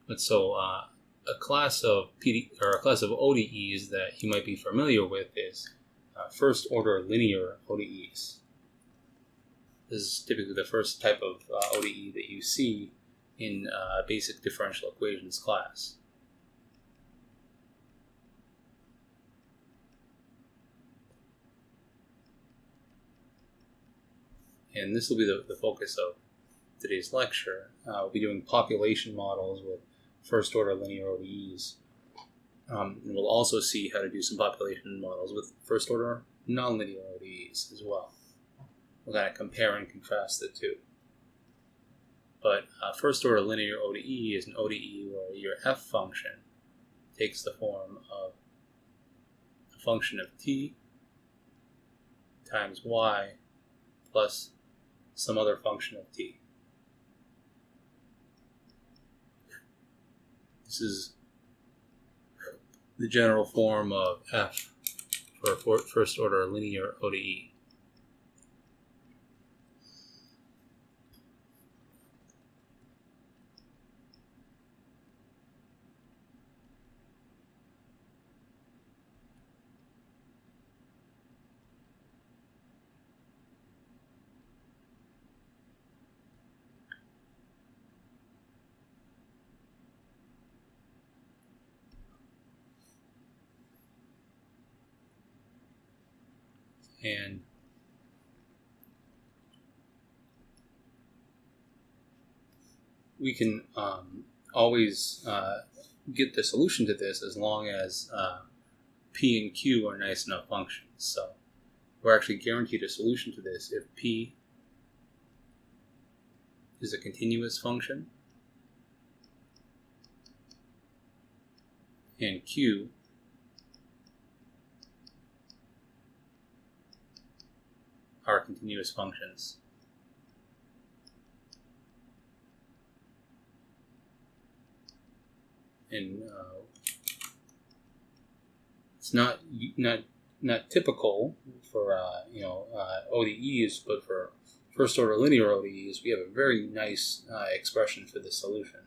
A class of ODEs that you might be familiar with is first order linear ODEs. This is typically the first type of ODE that you see in basic differential equations class. And this will be the focus of today's lecture. We'll be doing population models with first order linear ODEs. And we'll also see how to do some population models with first order nonlinear ODEs as well. We'll kind of compare and contrast the two. But first order linear ODE is an ODE where your f function takes the form of a function of t times y plus some other function of t. This is the general form of f for first order linear ODE. And we can always get the solution to this as long as p and q are nice enough functions. So we're actually guaranteed a solution to this if p is a continuous function and q are continuous functions. And it's not typical for ODEs, but for first order linear ODEs, we have a very nice expression for the solution.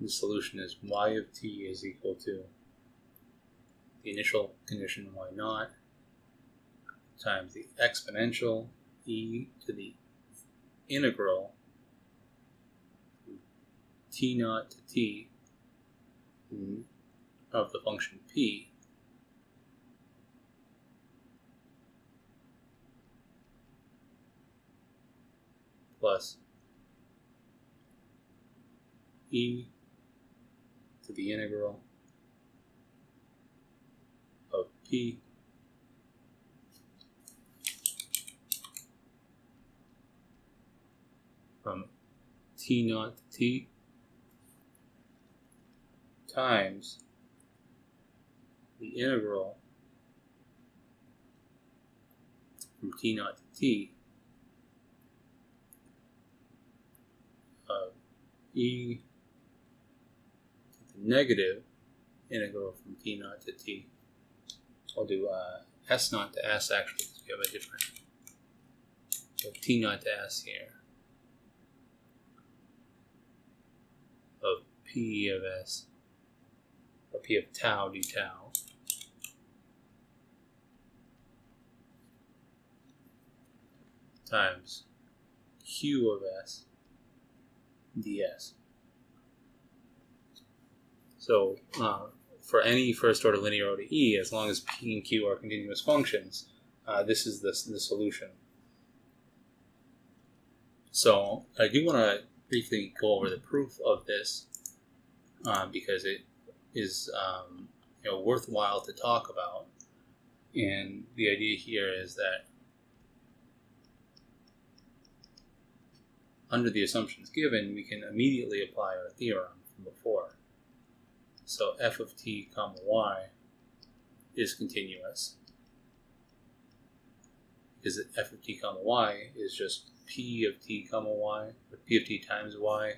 The solution is y of t is equal to the initial condition y naught times the exponential e to the integral from t naught to t of the function p plus e to the integral of p from t naught to t times the integral from t naught to t of e to the negative integral from t naught to t. I'll do s naught to s actually, because we have a different t naught to s here of p of s, or p of tau d tau times q of s ds. So for any first order linear ODE, as long as p and q are continuous functions, this is the solution. So I do want to briefly go over the proof of this because it is worthwhile to talk about. And the idea here is that under the assumptions given, we can immediately apply our theorem from before. So f of t comma y is continuous because f of t comma y is just p of t comma y, or p of t times y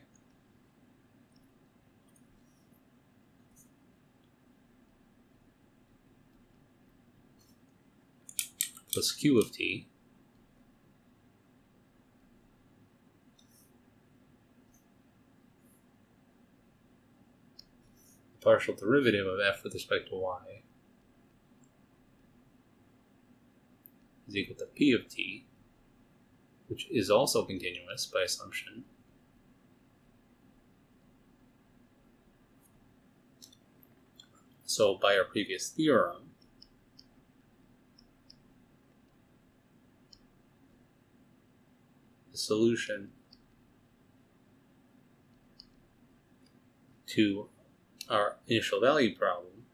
plus q of t the partial derivative of f with respect to y is equal to p of t, which is also continuous by assumption, so by our previous theorem, the solution to our initial value problem,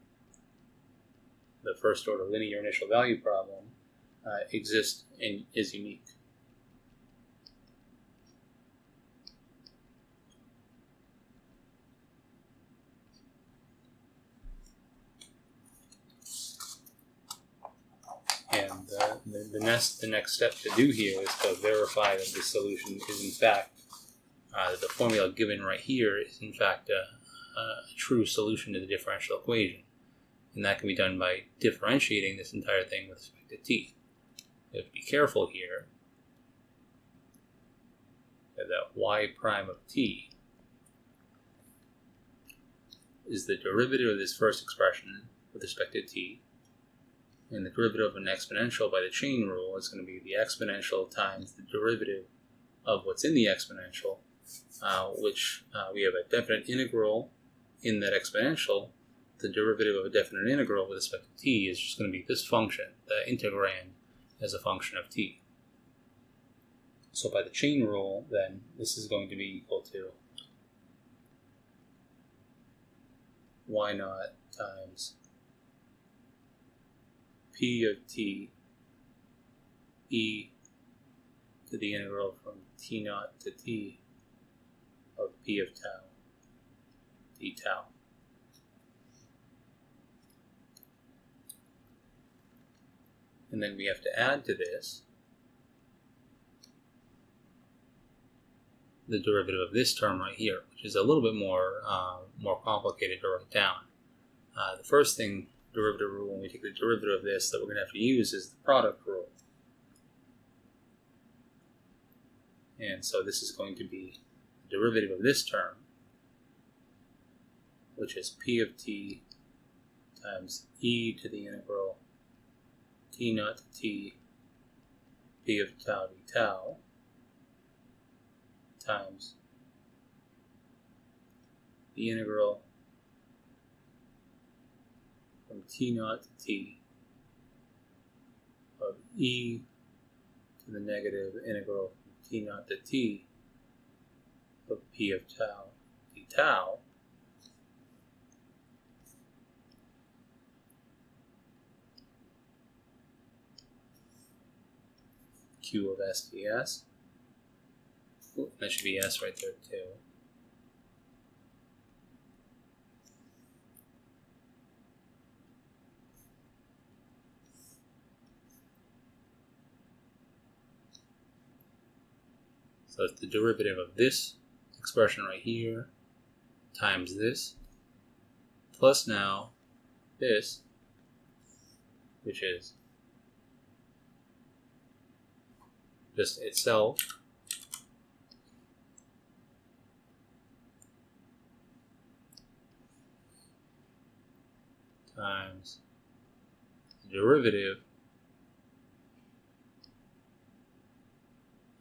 the first order linear initial value problem, exists and is unique. And the next step to do here is to verify that this solution is in fact, that the formula given right here is in fact a true solution to the differential equation. And that can be done by differentiating this entire thing with respect to t. You have to be careful here that y prime of t is the derivative of this first expression with respect to t, and the derivative of an exponential by the chain rule is going to be the exponential times the derivative of what's in the exponential, which we have a definite integral in that exponential. The derivative of a definite integral with respect to t is just going to be this function, the integrand, as a function of t. So by the chain rule, then, this is going to be equal to y naught times p of t e to the integral from t naught to t of p of tau d tau. And then we have to add to this the derivative of this term right here, which is a little bit more complicated to write down. The first thing, derivative rule, when we take the derivative of this that we're going to have to use is the product rule. And so this is going to be the derivative of this term, which is p of t times e to the integral t naught to t p of tau d tau times the integral from t naught to t of e to the negative integral from t naught to t of p of tau d tau q of s ds. Ooh, that should be s right there too. So it's the derivative of this expression right here times this, plus now this, which is just itself times the derivative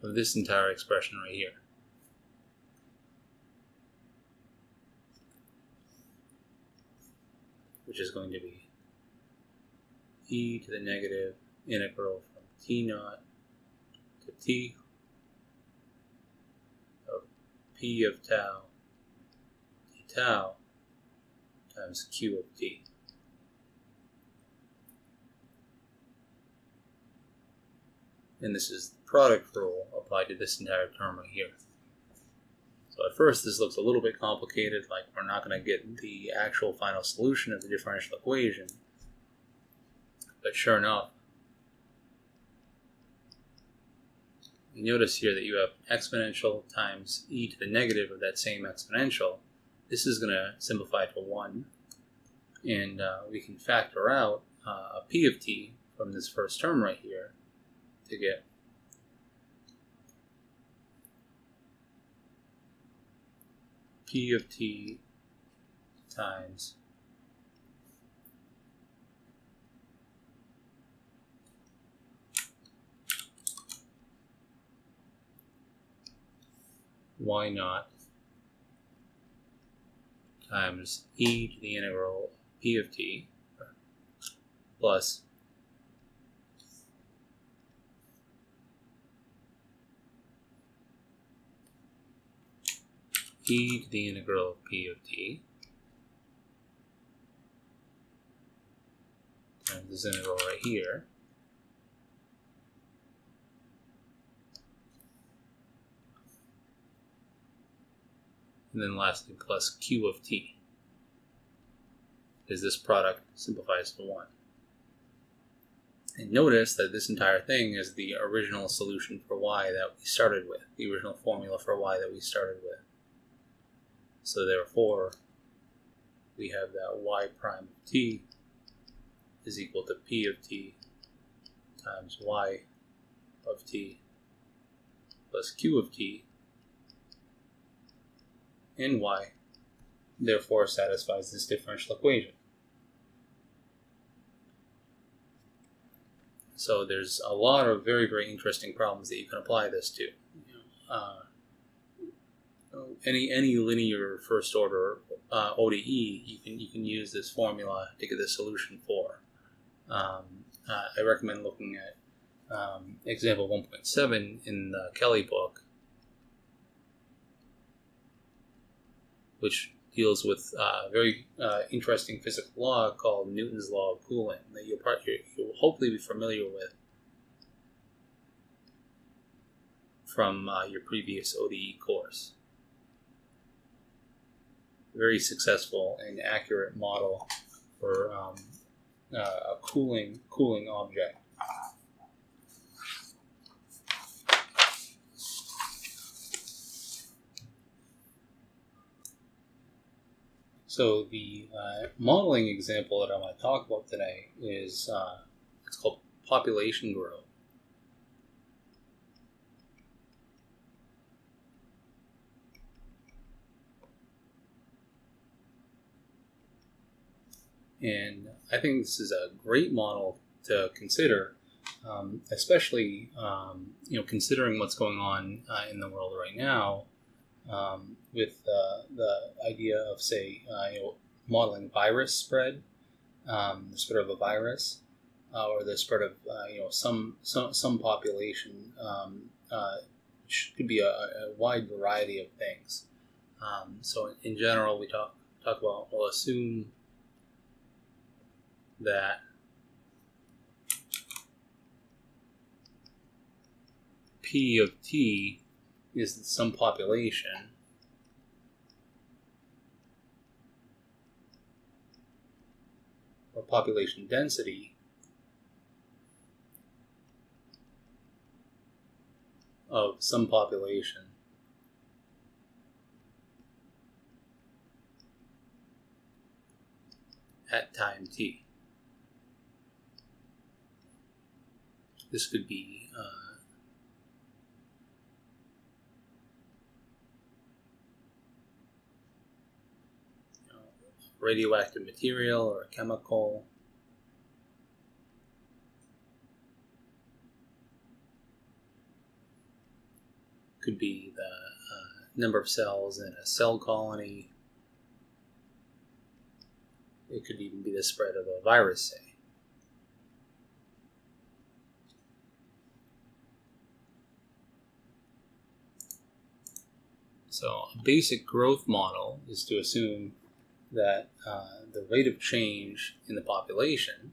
of this entire expression right here. Which is going to be e to the negative integral from t naught to t of p of tau d tau times q of t. And this is the product rule applied to this entire term right here. So at first this looks a little bit complicated, like we're not going to get the actual final solution of the differential equation. But sure enough, you notice here that you have exponential times e to the negative of that same exponential. This is going to simplify to 1. And we can factor out a p of t from this first term right here to get P of t times y naught times e to the integral P of t plus e to the integral of P of t times this integral right here and then lastly plus q of t, because this product simplifies to 1. And notice that this entire thing is the original solution for y that we started with, the original formula for y that we started with. So therefore, we have that y prime of t is equal to P of t times y of t plus q of t, and y therefore satisfies this differential equation. So there's a lot of very, very interesting problems that you can apply this to. Any linear first order ODE, you can use this formula to get the solution for. I recommend looking at example 1.7 in the Kelly book, which deals with a very interesting physical law called Newton's law of cooling that you'll hopefully be familiar with from your previous ODE course. Very successful and accurate model for a cooling object. So the modeling example that I want to talk about today is it's called population growth. And I think this is a great model to consider, especially considering what's going on in the world right now, with the idea of, say, modeling virus spread, the spread of a virus, or the spread of some population, which could be a wide variety of things. So in general, we talk about, we'll assume that P of t is some population or population density of some population at time t. This could be radioactive material or a chemical. Could be the number of cells in a cell colony. It could even be the spread of a virus, say. So a basic growth model is to assume that the rate of change in the population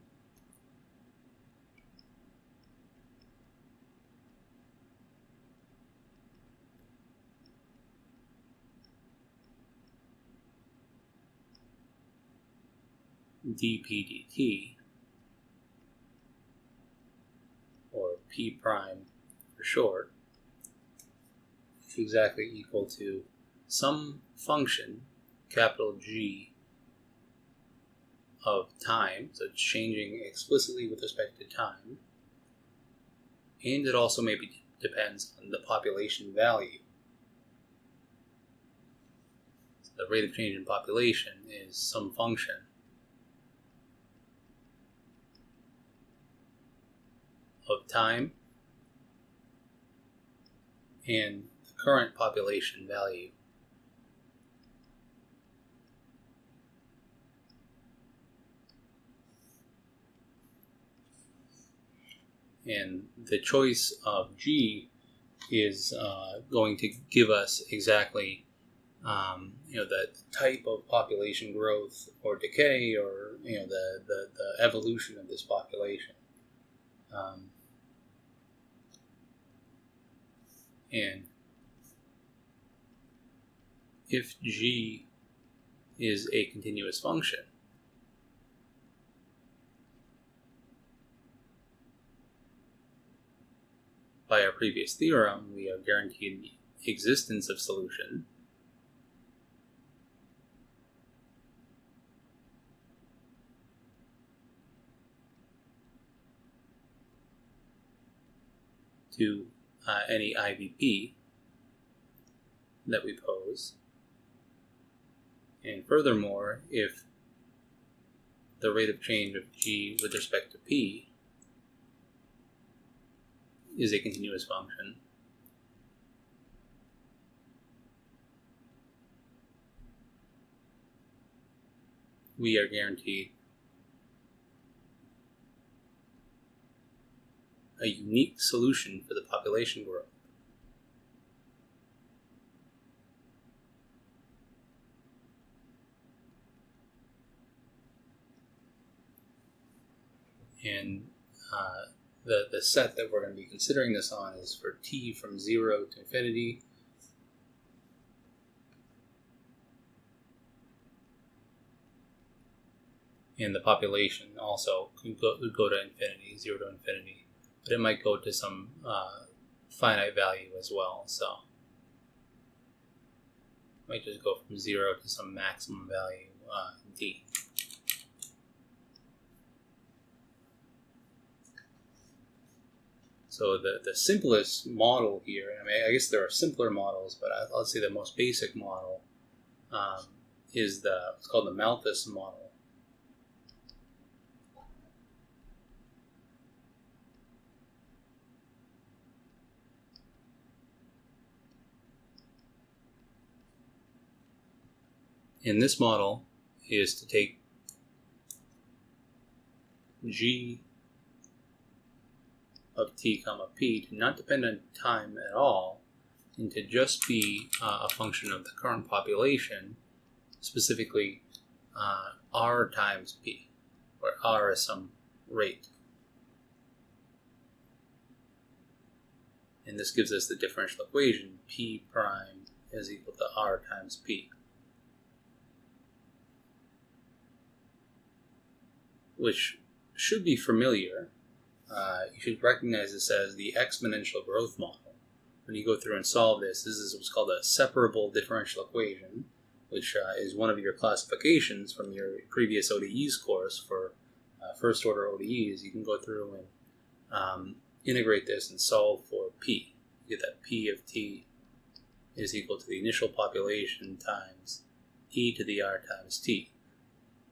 dp dt, or p prime for short, is exactly equal to some function, capital G, of time, so it's changing explicitly with respect to time, and it also maybe depends on the population value. So the rate of change in population is some function of time and the current population value. And the choice of G is going to give us exactly the type of population growth or decay, or the evolution of this population. And if G is a continuous function, by our previous theorem, we are guaranteed the existence of solution to any IVP that we pose. And furthermore, if the rate of change of G with respect to P is a continuous function, we are guaranteed a unique solution for the population growth. And the set that we're going to be considering this on is for t from 0 to infinity. And the population also could go to infinity, 0 to infinity. But it might go to some finite value as well. So it might just go from 0 to some maximum value d. So the simplest model here, I guess there are simpler models, but let's say the most basic model is it's called the Malthus model. And this model is to take G of t comma p to not depend on time at all, and to just be a function of the current population, specifically r times p, where r is some rate. And this gives us the differential equation, p prime is equal to r times p, which should be familiar. You should recognize this as the exponential growth model. When you go through and solve this is what's called a separable differential equation, which is one of your classifications from your previous ODEs course for first order ODEs. You can go through and integrate this and solve for p. You get that p of t is equal to the initial population times e to the r times t,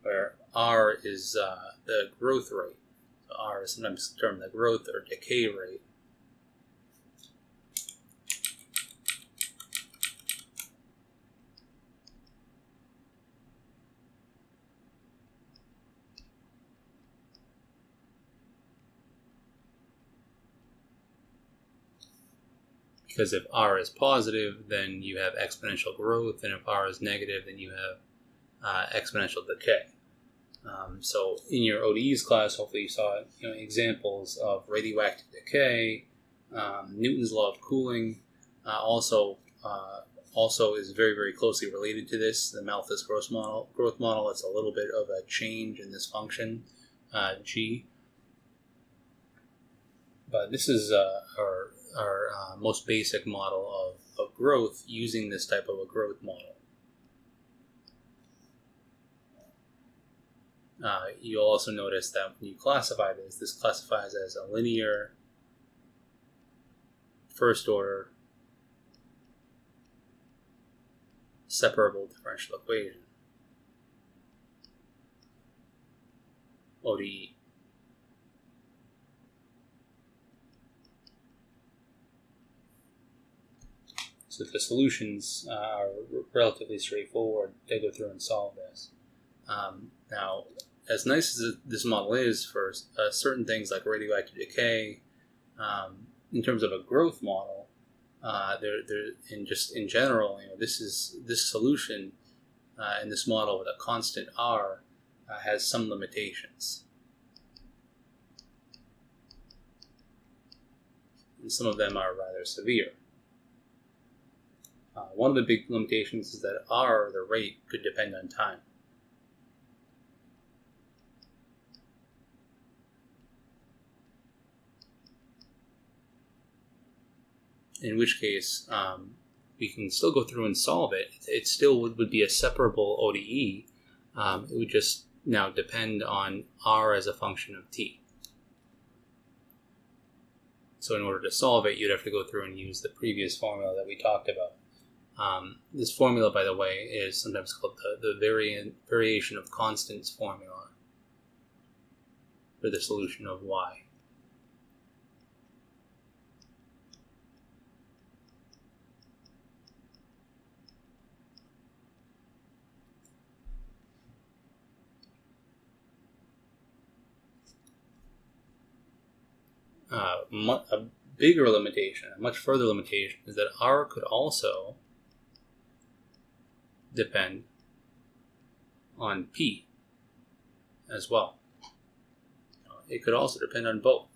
where r is the growth rate. So r is sometimes termed the growth or decay rate. Because if r is positive, then you have exponential growth, and if r is negative, then you have exponential decay. So in your ODEs class, hopefully you saw examples of radioactive decay, Newton's law of cooling. Also is very, very closely related to this. The Malthus growth model. It's a little bit of a change in this function, g. But this is our most basic model of growth using this type of a growth model. you'll also notice that when you classify this classifies as a linear first order separable differential equation, ODE. So the solutions are relatively straightforward. They go through and solve this. Now, as nice as this model is for certain things like radioactive decay, in terms of a growth model, in general, this solution in this model with a constant r has some limitations, and some of them are rather severe. One of the big limitations is that r, the rate, could depend on time. In which case, we can still go through and solve it. It still would be a separable ODE. It would just now depend on r as a function of t. So in order to solve it, you'd have to go through and use the previous formula that we talked about. This formula, by the way, is sometimes called the variation of constants formula for the solution of y. A bigger limitation, a much further limitation, is that r could also depend on p as well. It could also depend on both.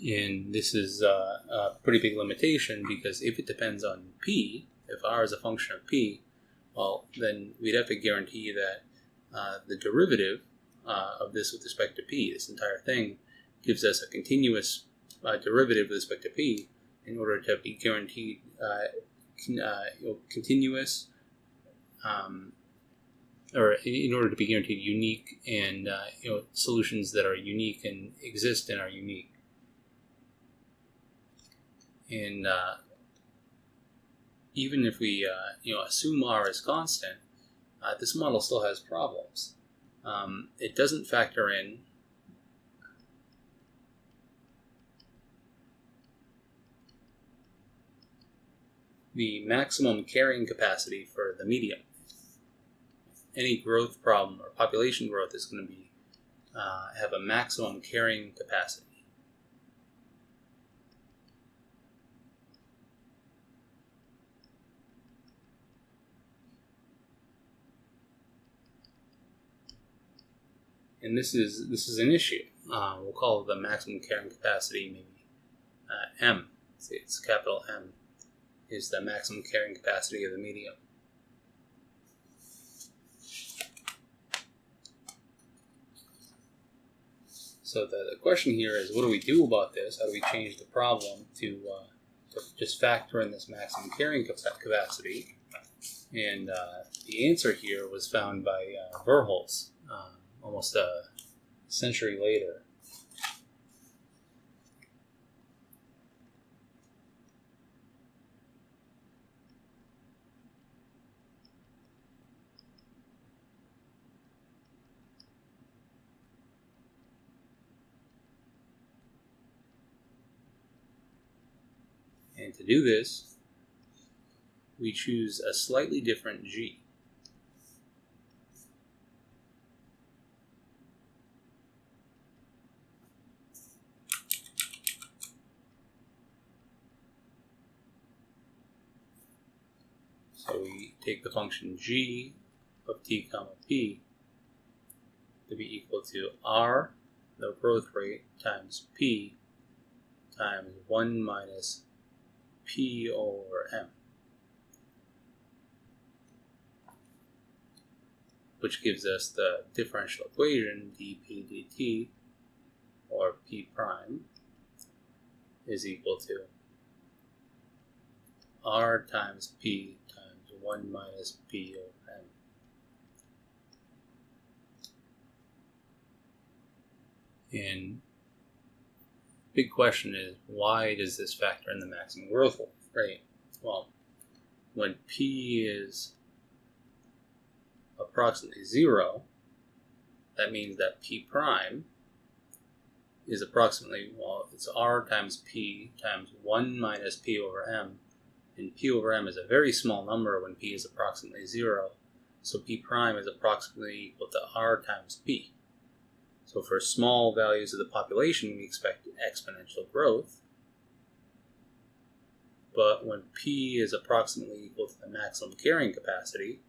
And this is a pretty big limitation, because if it depends on p, if r is a function of p, well, then we'd have to guarantee that the derivative of this with respect to p, this entire thing, gives us a continuous derivative with respect to p in order to be guaranteed continuous, or in order to be guaranteed unique, and solutions that are unique and exist and are unique. And even if we assume r is constant, this model still has problems. It doesn't factor in the maximum carrying capacity for the medium. Any growth problem or population growth is going to be have a maximum carrying capacity. And this is an issue. We'll call it the maximum carrying capacity, maybe M. It's capital M is the maximum carrying capacity of the medium. So the question here is, what do we do about this? How do we change the problem to just factor in this maximum carrying capacity? And the answer here was found by Verhulst almost a century later. And to do this, we choose a slightly different G. So we take the function g of t comma p to be equal to r, the growth rate, times p times 1 minus p over m, which gives us the differential equation dp dt, or p prime, is equal to r times p times 1 minus p over m. And big question is, why does this factor in the maximum growth rate? Well, when p is approximately 0, that means that p prime is approximately, well, it's r times p times 1 minus p over m, and p over m is a very small number when p is approximately 0, so p prime is approximately equal to r times p. So for small values of the population, we expect exponential growth, but when p is approximately equal to the maximum carrying capacity,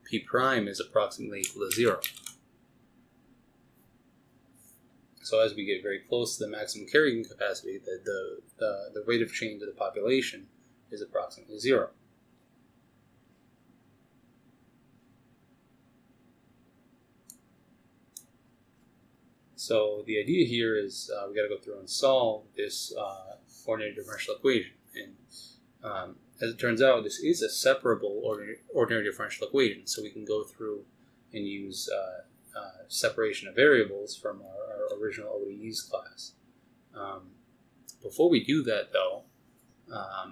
p prime is approximately equal to 0. So as we get very close to the maximum carrying capacity, the rate of change of the population is approximately 0. So the idea here is we got to go through and solve this ordinary differential equation. And as it turns out, this is a separable ordinary differential equation. So we can go through and use separation of variables from our original ODEs class. Before we do that, though,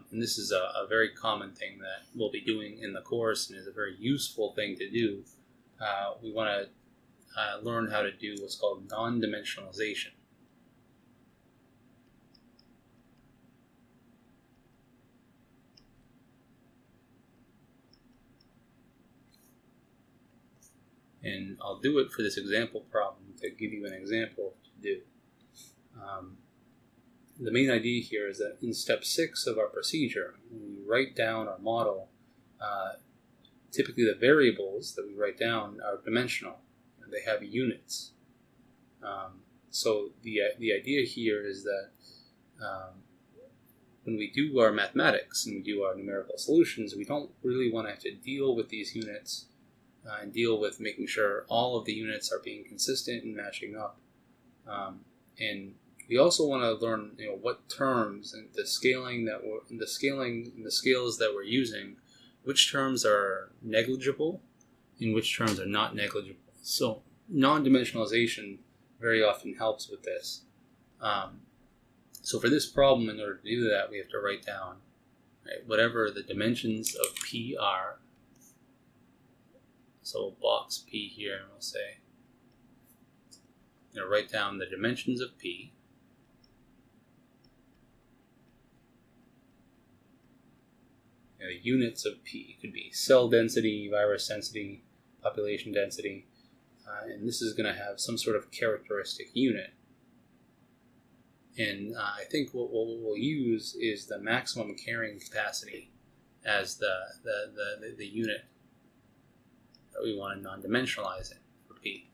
and this is a very common thing that we'll be doing in the course and is a very useful thing to do, we want to learn how to do what's called non-dimensionalization. And I'll do it for this example problem to give you an example of what to do. The main idea here is that in step 6 of our procedure, when we write down our model, typically the variables that we write down are dimensional. They have units. So the idea here is that when we do our mathematics and we do our numerical solutions, we don't really want to have to deal with these units and deal with making sure all of the units are being consistent and matching up. And we also want to learn, what terms and the scales that we're using, which terms are negligible and which terms are not negligible. So non-dimensionalization very often helps with this. So for this problem, in order to do that, we have to write down whatever the dimensions of P are. So we'll box P here and we'll say, write down the dimensions of P. The units of P could be cell density, virus density, population density, and this is going to have some sort of characteristic unit. And I think what we'll use is the maximum carrying capacity as the unit that we want to non-dimensionalize it for P.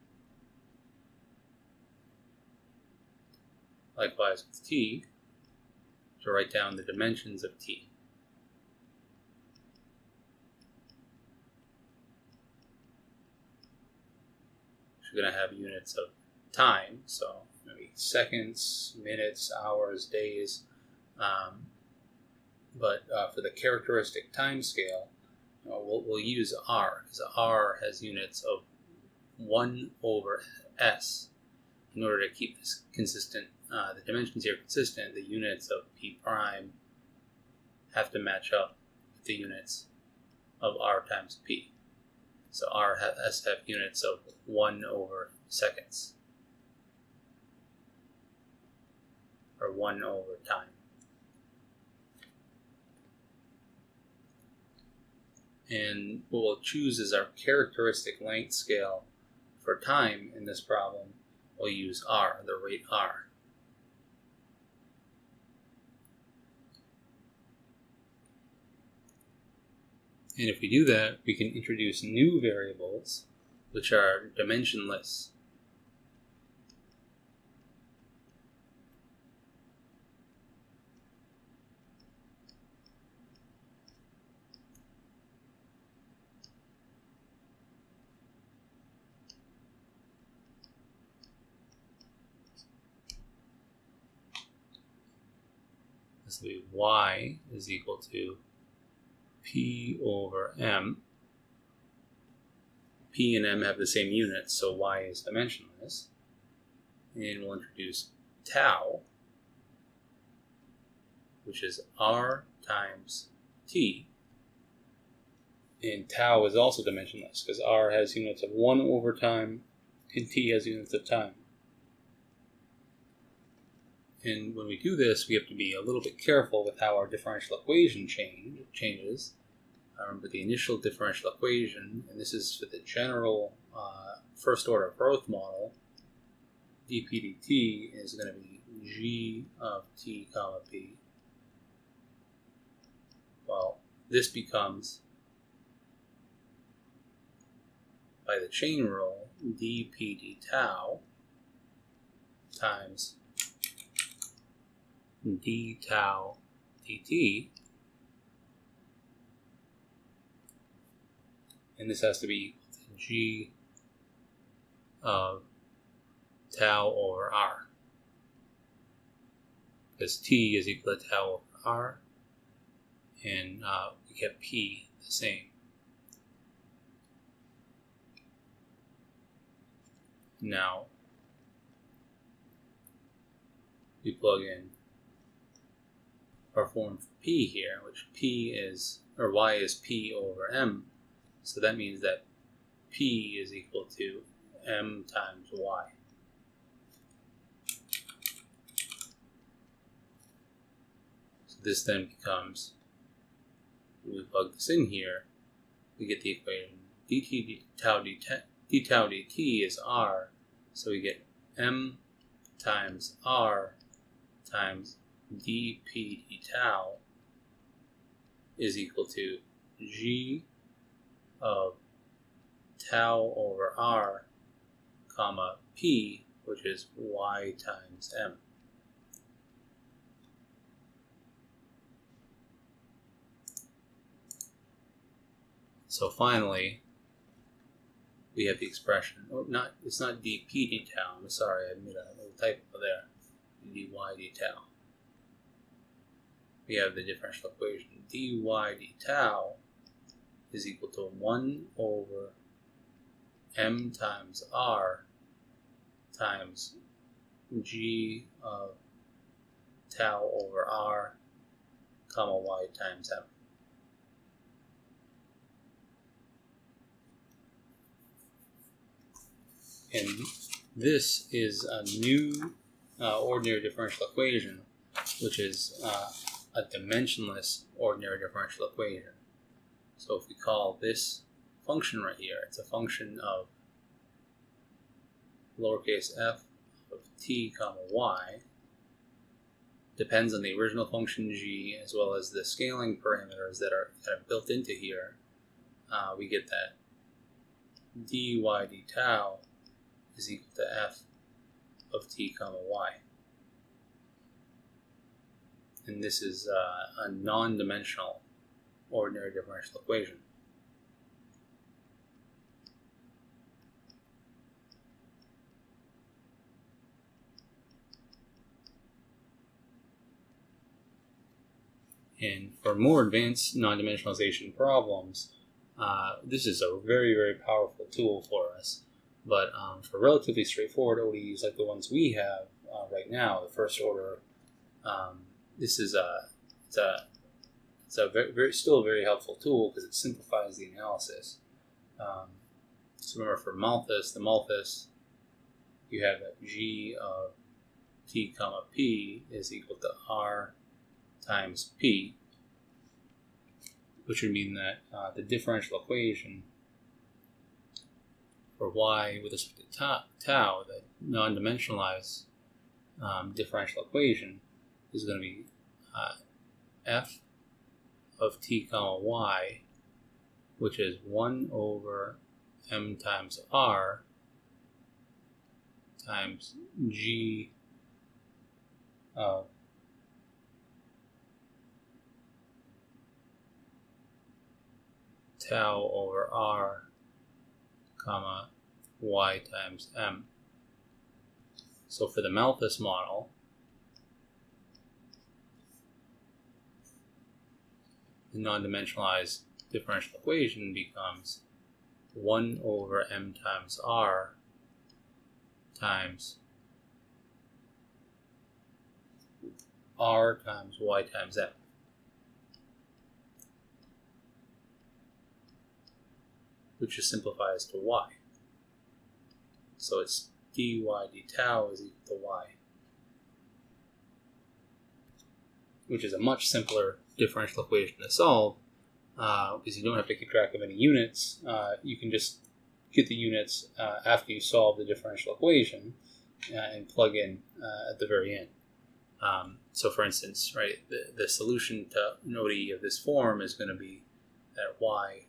Likewise with T, to write down the dimensions of T. We're going to have units of time, so maybe seconds, minutes, hours, days. But for the characteristic time scale, we'll use R, because R has units of 1 over S. In order to keep this consistent, the dimensions here consistent, the units of P prime have to match up with the units of R times P. So R has to have units of 1 over seconds, or 1 over time. And what we'll choose as our characteristic length scale for time in this problem, we'll use R, the rate R. And if we do that, we can introduce new variables, which are dimensionless. This will be y is equal to p over m. P and m have the same units, so y is dimensionless. And we'll introduce tau, which is r times t. And tau is also dimensionless because r has units of 1 over time and t has units of time. And when we do this, we have to be a little bit careful with how our differential equation changes. Remember the initial differential equation, and this is for the general first order growth model. dp dt is going to be g of t comma p. Well, this becomes, by the chain rule, dp d tau times d tau dt, and this has to be equal to g of tau over r, because t is equal to tau over r, and we kept p the same. Now we plug in our form for p here, which p is, or y is p over m, so that means that p is equal to m times y. So this then becomes, when we plug this in here, we get the equation d tau dt is r, so we get m times r times dp d tau is equal to g of tau over r comma p, which is y times m. So finally, we have the expression, it's not dp d tau, I'm sorry, I made a little typo there, dy d tau. We have the differential equation dy d tau is equal to 1 over m times r times g of tau over r comma y times m. And this is a new ordinary differential equation, which is a dimensionless ordinary differential equation. So if we call this function right here, it's a function of lowercase f of t comma y, depends on the original function g as well as the scaling parameters that are kind of built into here. We get that dy d tau is equal to f of t comma y. And this is a non-dimensional ordinary differential equation. And for more advanced non-dimensionalization problems, this is a very, very powerful tool for us. But for relatively straightforward ODEs like the ones we have right now, the first order, this is still a very helpful tool because it simplifies the analysis. So remember, for Malthus, you have that g of t comma p is equal to r times p, which would mean that the differential equation for y with respect to tau, the non-dimensionalized differential equation, is going to be f of t comma y, which is 1 over m times r times g of tau over r comma y times m. So for the Malthus model, the non-dimensionalized differential equation becomes 1 over m times r times r times y times m. Which just simplifies to y. So it's dy d tau is equal to y. Which is a much simpler differential equation to solve, because you don't have to keep track of any units. You can just get the units after you solve the differential equation and plug in at the very end. So for instance, right, the solution to node E of this form is going to be that y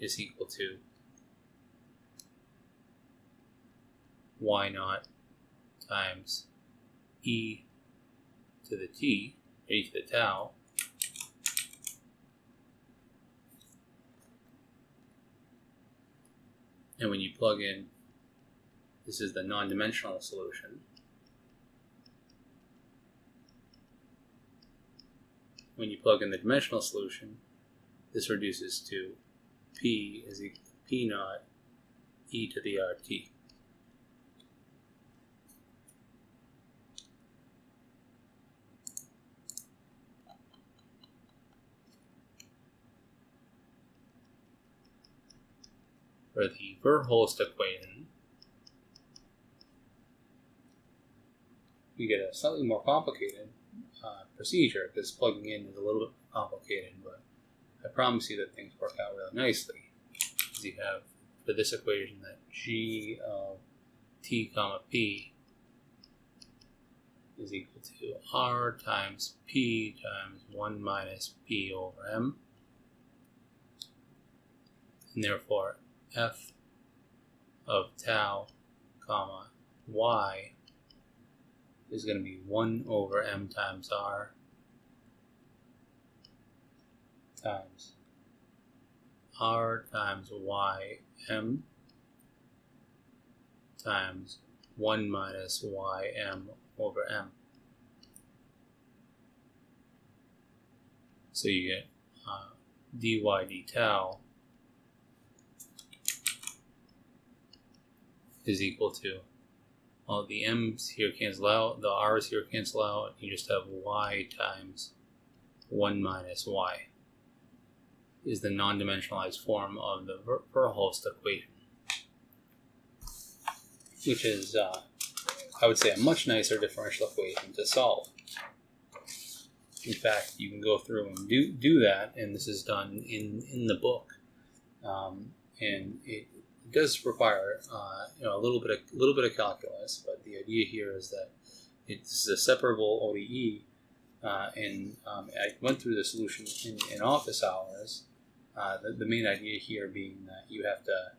is equal to y naught times e to the t, e to the tau, and when you plug in, this is the non-dimensional solution. When you plug in the dimensional solution, this reduces to p is equal to p naught e to the rt. For the Verhulst equation, we get a slightly more complicated procedure, because plugging in is a little bit complicated, but I promise you that things work out really nicely. Because you have, for this equation, that g of t comma p is equal to r times p times 1 minus p over m. And therefore, f of tau comma y is going to be 1 over m times r times r times y m times 1 minus y m over m. So you get dy d tau is equal to, all the m's here cancel out, the r's here cancel out, you just have y times 1 minus y is the non-dimensionalized form of the Verhulst equation, which is, I would say, a much nicer differential equation to solve. In fact, you can go through and do that, and this is done in the book, and it does require a little bit of calculus, but the idea here is that it's a separable ODE, and I went through the solution in office hours. The main idea here being that you have to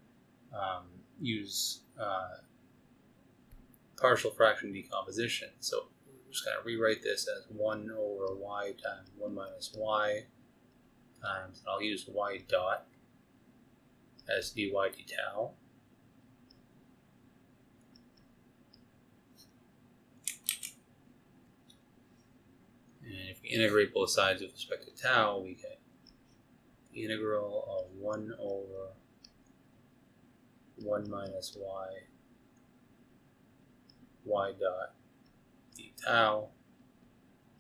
use partial fraction decomposition. So we're just going to rewrite this as 1 over y times 1 minus y times, and I'll use y dot as dy d tau. And if we integrate both sides with respect to tau, we get the integral of 1 over 1 minus y dot d tau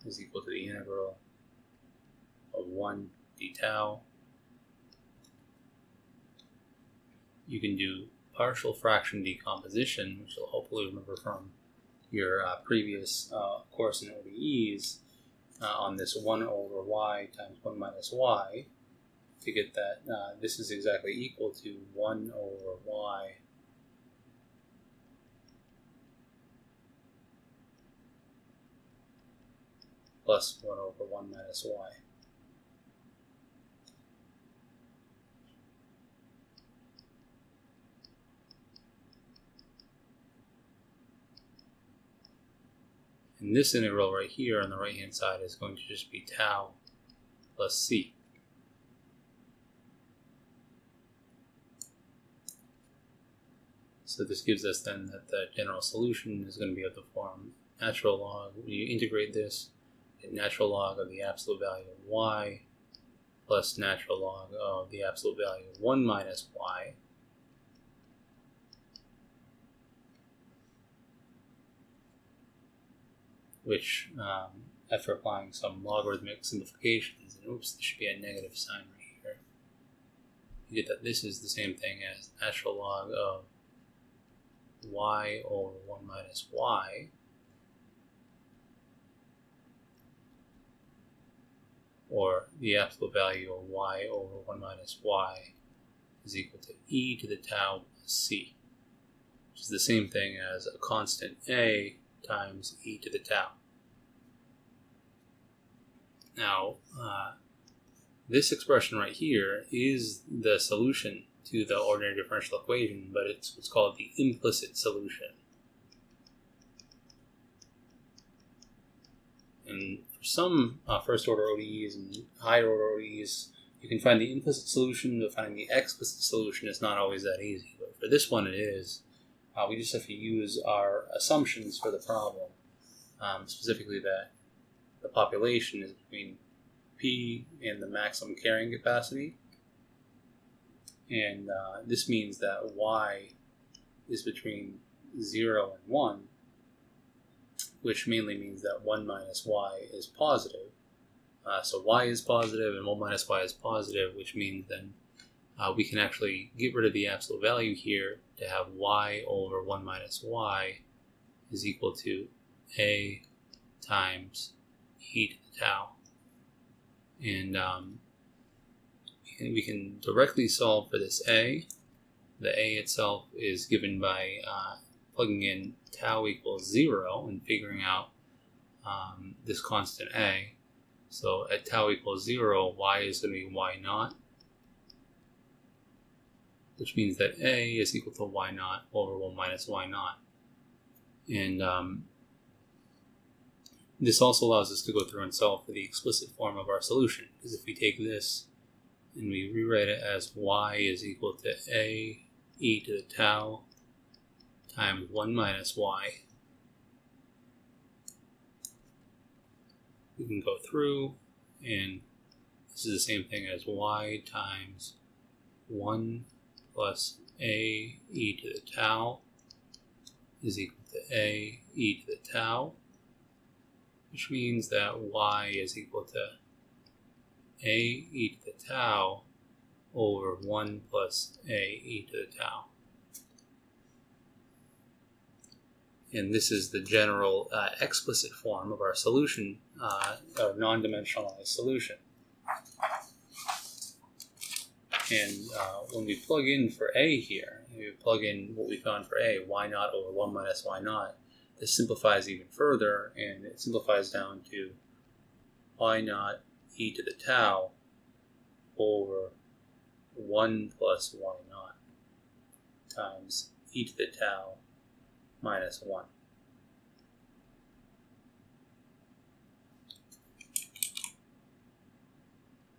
is equal to the integral of 1 d tau. You can do partial fraction decomposition, which you'll hopefully remember from your previous course in ODEs, on this 1 over y times 1 minus y, to get that this is exactly equal to 1 over y plus 1 over 1 minus y. And this integral right here on the right hand side is going to just be tau plus c. So this gives us then that the general solution is going to be of the form natural log. When you integrate this, natural log of the absolute value of y plus natural log of the absolute value of 1 minus y which, after applying some logarithmic simplifications, and oops, there should be a negative sign right here, you get that this is the same thing as natural log of y over 1 minus y, or the absolute value of y over 1 minus y is equal to e to the tau plus c, which is the same thing as a constant a times e to the tau. Now, this expression right here is the solution to the ordinary differential equation, but it's what's called the implicit solution. And for some first order ODEs and higher order ODEs, you can find the implicit solution, but finding the explicit solution is not always that easy. But for this one, it is. We just have to use our assumptions for the problem, specifically that the population is between P and the maximum carrying capacity. And this means that y is between 0 and 1, which mainly means that 1 minus y is positive. So y is positive and 1 minus y is positive, which means then we can actually get rid of the absolute value here to have y over 1 minus y is equal to a times e to the tau. And we can directly solve for this a. The a itself is given by plugging in tau equals 0 and figuring out this constant a. So at tau equals 0, y is going to be y naught, which means that a is equal to y naught over 1 minus y naught. And this also allows us to go through and solve for the explicit form of our solution, because if we take this and we rewrite it as y is equal to a e to the tau times 1 minus y, we can go through, and this is the same thing as y times 1 plus a e to the tau is equal to a e to the tau, which means that y is equal to a e to the tau over 1 plus a e to the tau. And this is the general explicit form of our solution, our non-dimensionalized solution. And when we plug in for a here, we plug in what we found for a, y naught over 1 minus y naught, this simplifies even further, and it simplifies down to y naught e to the tau over 1 plus y naught times e to the tau minus 1.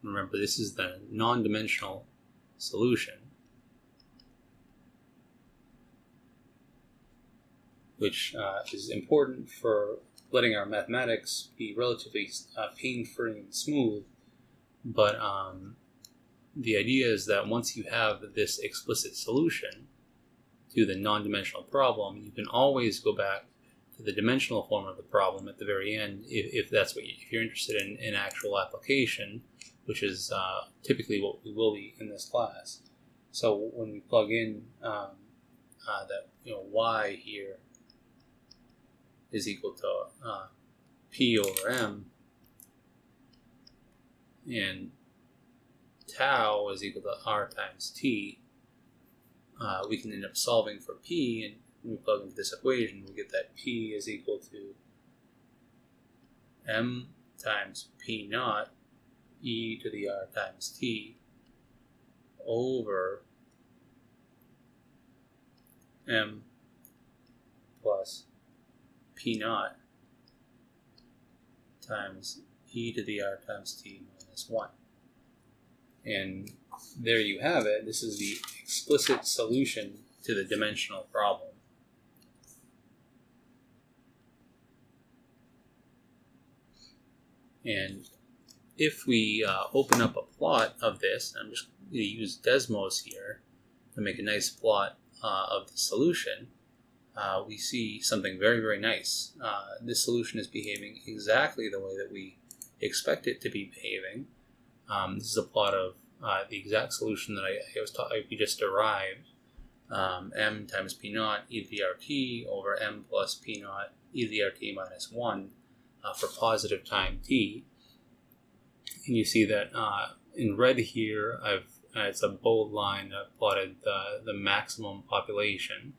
Remember, this is the non-dimensional solution, which is important for letting our mathematics be relatively pain-free and smooth. But the idea is that once you have this explicit solution to the non-dimensional problem, you can always go back to the dimensional form of the problem at the very end, if that's what if you're interested in actual application, which is typically what we will be in this class. So when we plug in that y here is equal to p over m, and tau is equal to r times t, we can end up solving for p, and when we plug into this equation, we get that p is equal to m times p naught e to the r times t over m plus p naught times e to the r times t minus 1. And there you have it. This is the explicit solution to the dimensional problem. And if we open up a plot of this, I'm just going to use Desmos here to make a nice plot of the solution, we see something very, very nice. This solution is behaving exactly the way that we expect it to be behaving. This is a plot of the exact solution that we just derived. M times P naught e to the RT over M plus P naught e to the RT minus 1 for positive time t. And you see that in red here, it's a bold line. I've plotted the maximum population.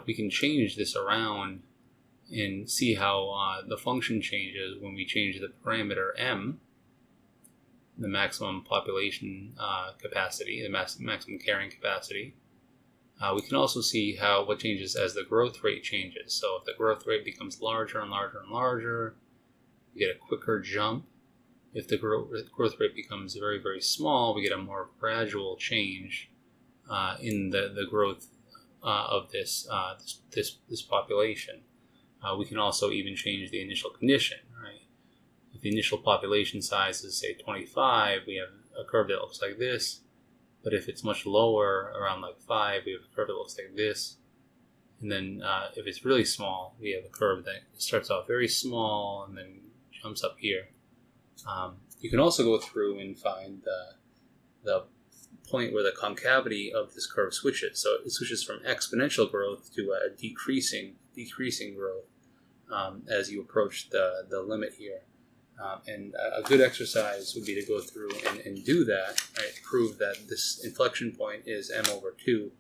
We can change this around and see how the function changes when we change the parameter m, the maximum population capacity, the maximum carrying capacity. We can also see what changes as the growth rate changes. So if the growth rate becomes larger and larger and larger, we get a quicker jump. If the growth rate becomes very, very small, we get a more gradual change in the growth of this population. We can also even change the initial condition, right? If the initial population size is, say, 25, we have a curve that looks like this. But if it's much lower, around like 5, we have a curve that looks like this. And then if it's really small, we have a curve that starts off very small and then jumps up here. You can also go through and find the point where the concavity of this curve switches. So it switches from exponential growth to a decreasing growth as you approach the limit here. And a good exercise would be to go through and do that, right? Prove that this inflection point is m over 2.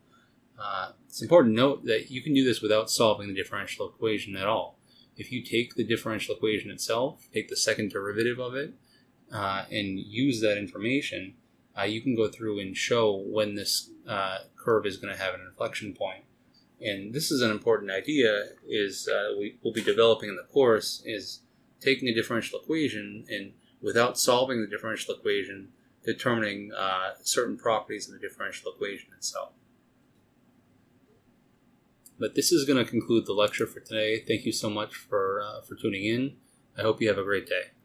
It's important to note that you can do this without solving the differential equation at all. If you take the differential equation itself, take the second derivative of it, and use that information, you can go through and show when this curve is going to have an inflection point. And this is an important idea, we'll be developing in the course, is taking a differential equation and without solving the differential equation, determining certain properties of the differential equation itself. But this is going to conclude the lecture for today. Thank you so much for tuning in. I hope you have a great day.